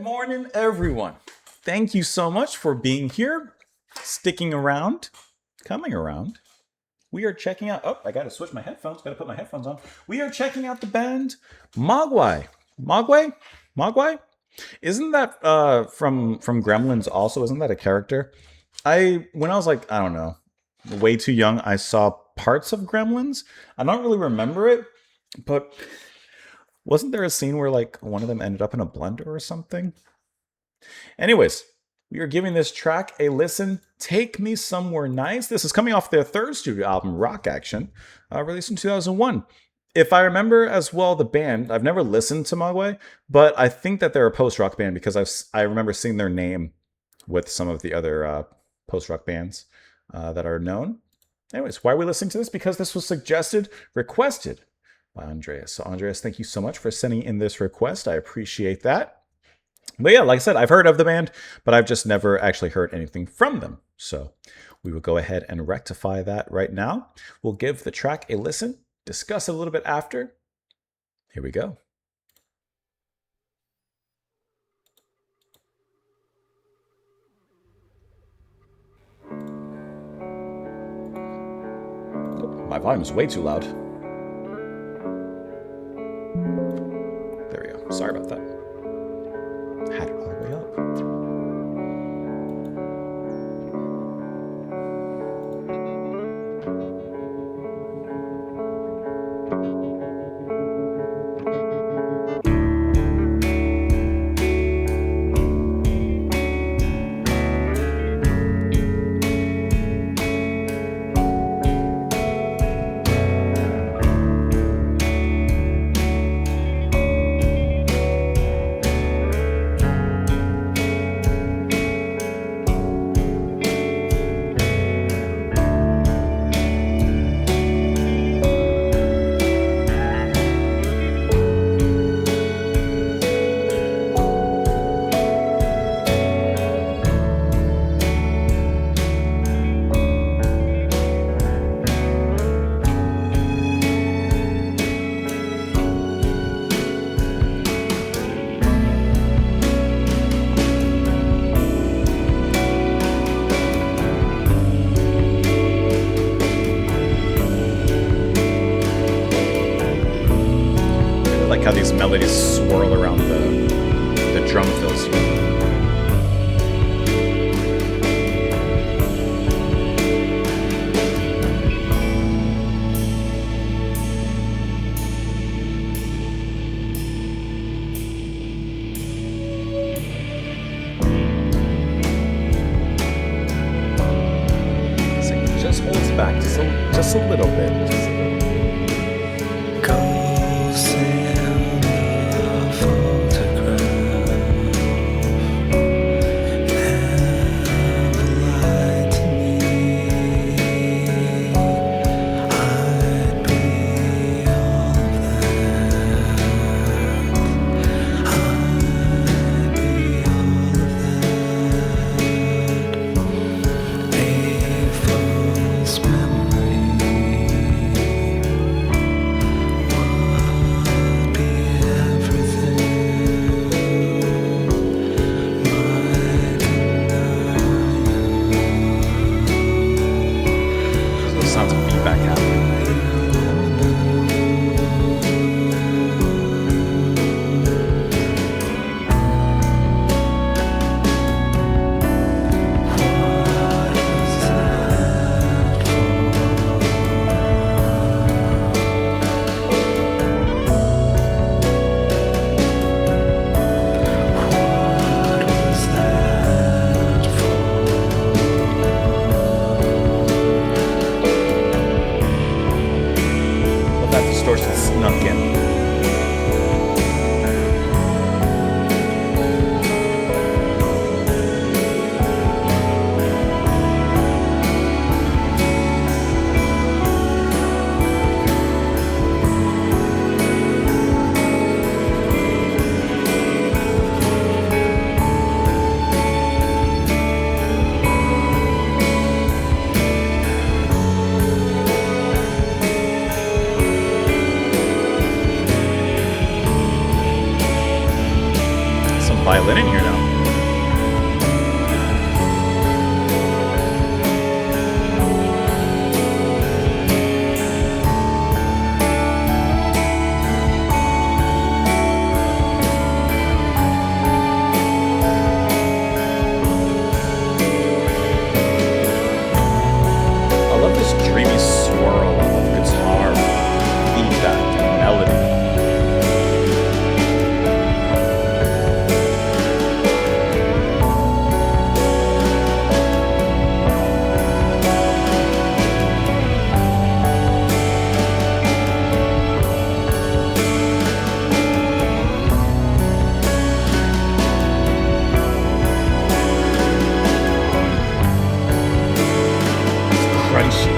Morning, everyone. Thank you so much for being here, sticking around, coming around. We are checking out. Oh, I gotta switch my headphones. Gotta put my headphones on. We are checking out the band Mogwai. Mogwai. Isn't that from Gremlins? Also, isn't that a character? When I was like, I don't know, way too young, I saw parts of Gremlins. I don't really remember it, but wasn't there a scene where like one of them ended up in a blender or something? Anyways, we are giving this track a listen. Take Me Somewhere Nice. This is coming off their third studio album, Rock Action, released in 2001. If I remember as well, the band, I've never listened to Mogwai, but I think that they're a post-rock band because I remember seeing their name with some of the other post-rock bands that are known. Anyways, why are we listening to this? Because this was requested by Andreas. So Andreas, thank you so much for sending in this request. I appreciate that. But yeah, like I said, I've heard of the band, but I've just never actually heard anything from them. So we will go ahead and rectify that right now. We'll give the track a listen, discuss it a little bit after. Here we go. Oh, my volume is way too loud. There we go. Sorry about that. Had it all the way up. Like how these melodies swirl around the drum fills. So it just holds back just a little bit. violin in here now. I love this dreamy swirl of guitar, feedback, and melody. Crunchy.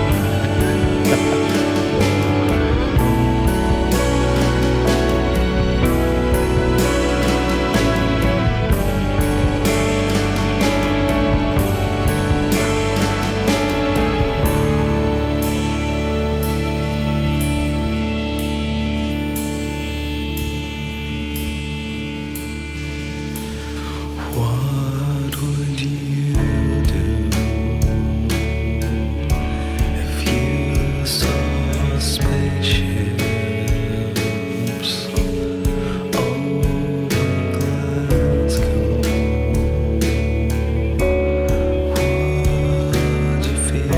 What would you do if you saw spaceships over Glasgow? Would you feel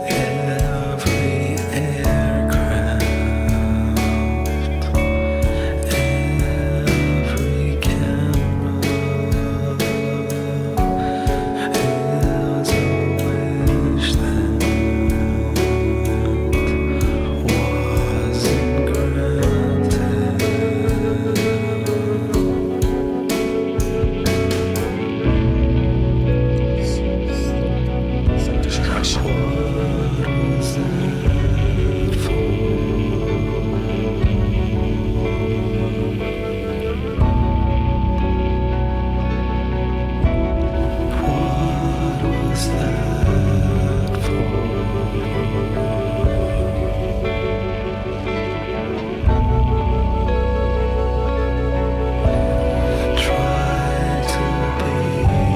every aircraft? Every camera is a wish that wasn't granted. It's like destruction. What was that for? What was that for? Try to be try to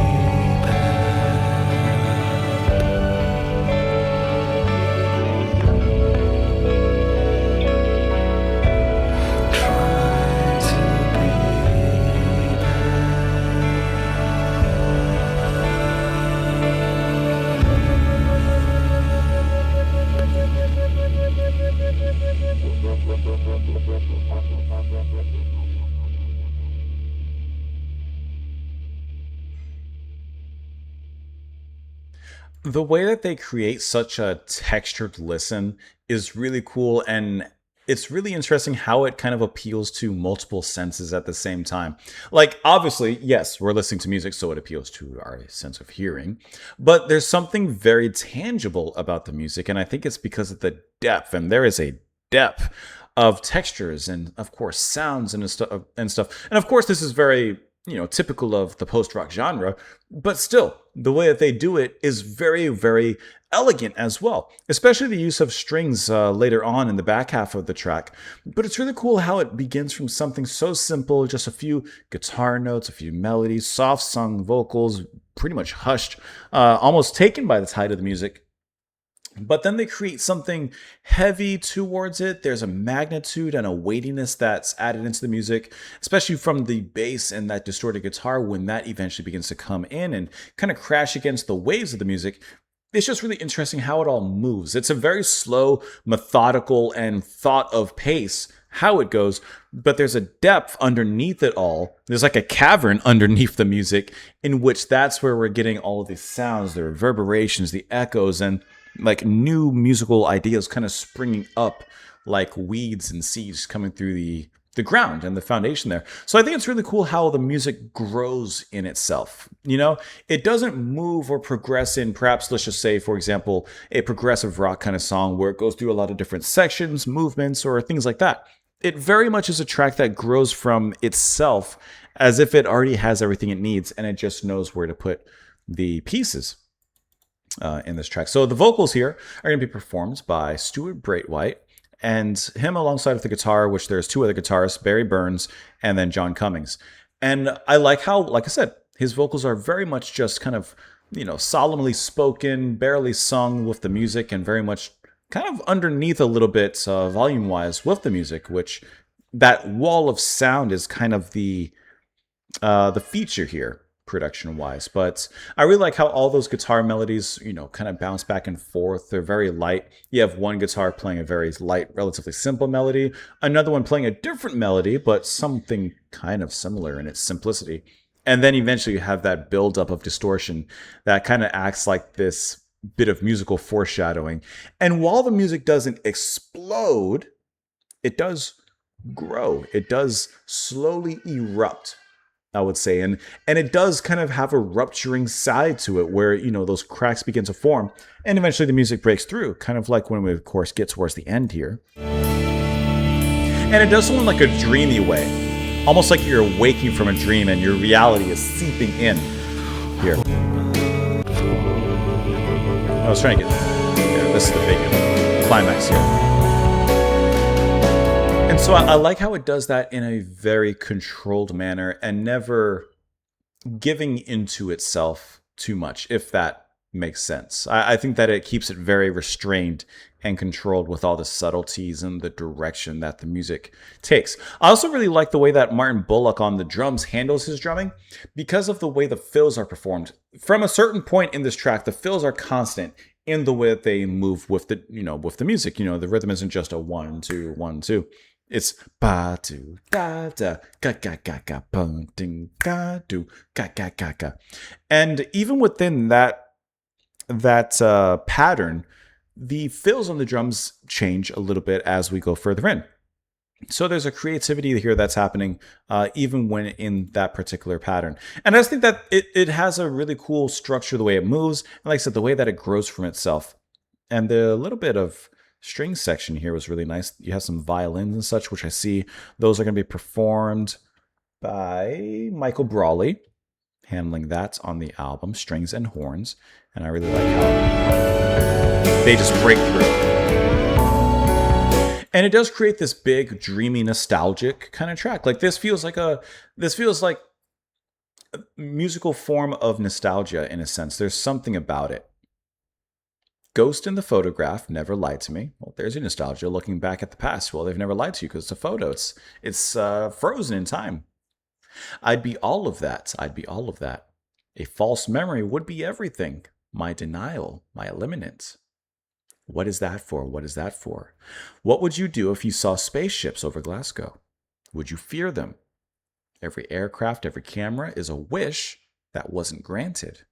The way that they create such a textured listen is really cool, and it's really interesting how it kind of appeals to multiple senses at the same time. Like, obviously, yes, we're listening to music, so it appeals to our sense of hearing, but there's something very tangible about the music, and I think it's because of the depth, and there is a depth of textures and, of course, sounds and stuff. And of course, this is very typical of the post-rock genre, but still, the way that they do it is very, very elegant as well, especially the use of strings later on in the back half of the track. But it's really cool how it begins from something so simple, just a few guitar notes, a few melodies, soft sung vocals, pretty much hushed, almost taken by the tide of the music. But then they create something heavy towards it. There's a magnitude and a weightiness that's added into the music, especially from the bass and that distorted guitar when that eventually begins to come in and kind of crash against the waves of the music. It's just really interesting how it all moves. It's a very slow, methodical, and thought of pace how it goes, but there's a depth underneath it all. There's like a cavern underneath the music in which that's where we're getting all of these sounds, the reverberations, the echoes, and like new musical ideas kind of springing up like weeds and seeds coming through the ground and the foundation there. So I think it's really cool how the music grows in itself. It doesn't move or progress in, perhaps, let's just say, for example, a progressive rock kind of song where it goes through a lot of different sections, movements, or things like that. It very much is a track that grows from itself as if it already has everything it needs and it just knows where to put the pieces in this track. So the vocals here are going to be performed by Stuart Braithwaite, and him alongside with the guitar, which there's two other guitarists, Barry Burns and then John Cummings. And I like how, like I said, his vocals are very much just kind of, solemnly spoken, barely sung with the music, and very much kind of underneath a little bit volume wise with the music, which that wall of sound is kind of the feature here production wise. But I really like how all those guitar melodies, kind of bounce back and forth. They're very light. You have one guitar playing a very light, relatively simple melody, another one playing a different melody, but something kind of similar in its simplicity. And then eventually you have that buildup of distortion that kind of acts like this bit of musical foreshadowing. And while the music doesn't explode, it does grow. It does slowly erupt, I would say. And it does kind of have a rupturing side to it where, those cracks begin to form. And eventually the music breaks through, kind of like when we, of course, get towards the end here. And it does so in like a dreamy way. Almost like you're waking from a dream and your reality is seeping in here. I was trying to get there. This is the big climax here. And so I like how it does that in a very controlled manner and never giving into itself too much, if that makes sense. I think that it keeps it very restrained and controlled with all the subtleties and the direction that the music takes. I also really like the way that Martin Bullock on the drums handles his drumming because of the way the fills are performed. From a certain point in this track, the fills are constant in the way that they move with the, with the music. The rhythm isn't just a 1 2 1 2. It's ba do da da ga ga ga ga bum ding ga do ga ga ga ga. And even within that pattern, the fills on the drums change a little bit as we go further in. So there's a creativity here that's happening even when in that particular pattern. And I just think that it has a really cool structure, the way it moves, and like I said, the way that it grows from itself. And the little bit of string section here was really nice. You have some violins and such, which I see those are going to be performed by Michael Brawley, handling that on the album, strings and horns. And I really like how they just break through. And it does create this big, dreamy, nostalgic kind of track. Like this feels like a musical form of nostalgia in a sense. There's something about it. Ghost in the photograph never lied to me. Well, there's your nostalgia looking back at the past. Well, they've never lied to you because it's a photo. It's frozen in time. I'd be all of that. I'd be all of that. A false memory would be everything. My denial, my eliminate. What is that for? What is that for? What would you do if you saw spaceships over Glasgow? Would you fear them? Every aircraft, every camera is a wish that wasn't granted.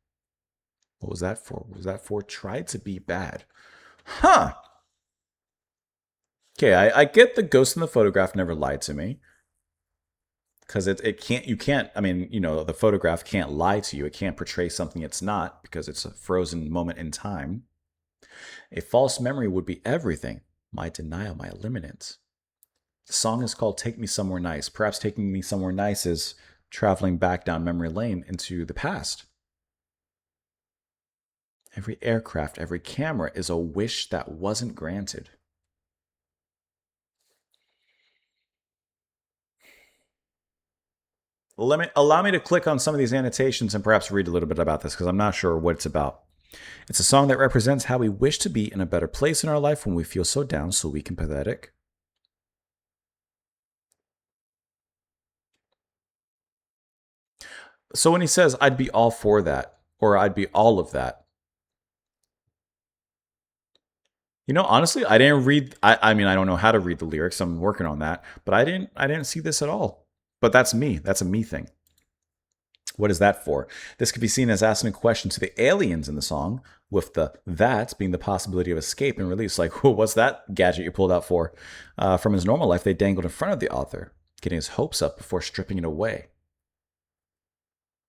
What was that for? What was that for? Tried to be bad. Huh. Okay, I get the ghost in the photograph never lied to me. Because the photograph can't lie to you. It can't portray something it's not because it's a frozen moment in time. A false memory would be everything. My denial, my eliminate. The song is called Take Me Somewhere Nice. Perhaps taking me somewhere nice is traveling back down memory lane into the past. Every aircraft, every camera is a wish that wasn't granted. Allow me to click on some of these annotations and perhaps read a little bit about this because I'm not sure what it's about. It's a song that represents how we wish to be in a better place in our life when we feel so down, so weak and pathetic. So when he says, I'd be all for that, or I'd be all of that, honestly, I didn't read, I don't know how to read the lyrics. I'm working on that, but I didn't see this at all. But that's me. That's a me thing. What is that for? This could be seen as asking a question to the aliens in the song, with the that being the possibility of escape and release. Like, what's that gadget you pulled out for? From his normal life, they dangled in front of the author, getting his hopes up before stripping it away.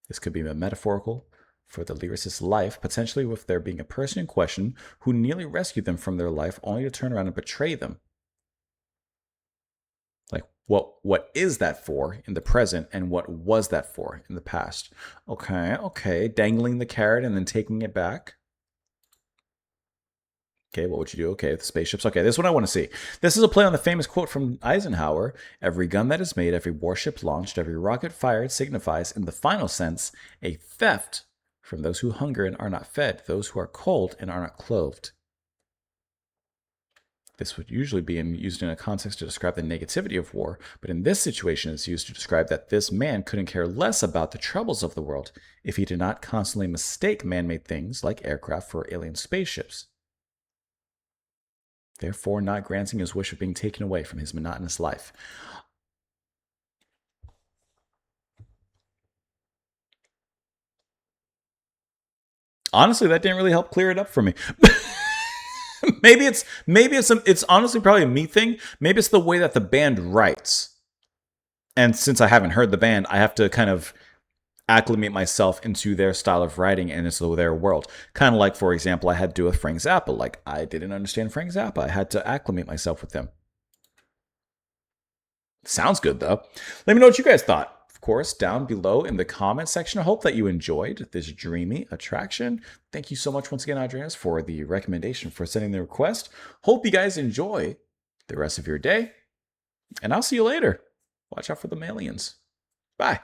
This could be a metaphorical for the lyricist's life, potentially with there being a person in question who nearly rescued them from their life only to turn around and betray them. Like, what is that for in the present, and what was that for in the past? Okay, dangling the carrot and then taking it back. Okay, what would you do? Okay, the spaceships. Okay, this is what I want to see. This is a play on the famous quote from Eisenhower: every gun that is made, every warship launched, every rocket fired signifies, in the final sense, a theft from those who hunger and are not fed, those who are cold and are not clothed. This would usually be used in a context to describe the negativity of war, but in this situation it's used to describe that this man couldn't care less about the troubles of the world if he did not constantly mistake man-made things like aircraft for alien spaceships, therefore not granting his wish of being taken away from his monotonous life. Honestly, that didn't really help clear it up for me. It's honestly probably a me thing. Maybe it's the way that the band writes. And since I haven't heard the band, I have to kind of acclimate myself into their style of writing and into their world. Kind of like, for example, I had to do with Frank Zappa. Like, I didn't understand Frank Zappa. I had to acclimate myself with him. Sounds good, though. Let me know what you guys thought. Of course, down below in the comment section. I hope that you enjoyed this dreamy attraction. Thank you so much once again, Andreas, for the recommendation, for sending the request. Hope you guys enjoy the rest of your day. And I'll see you later. Watch out for the aliens. Bye.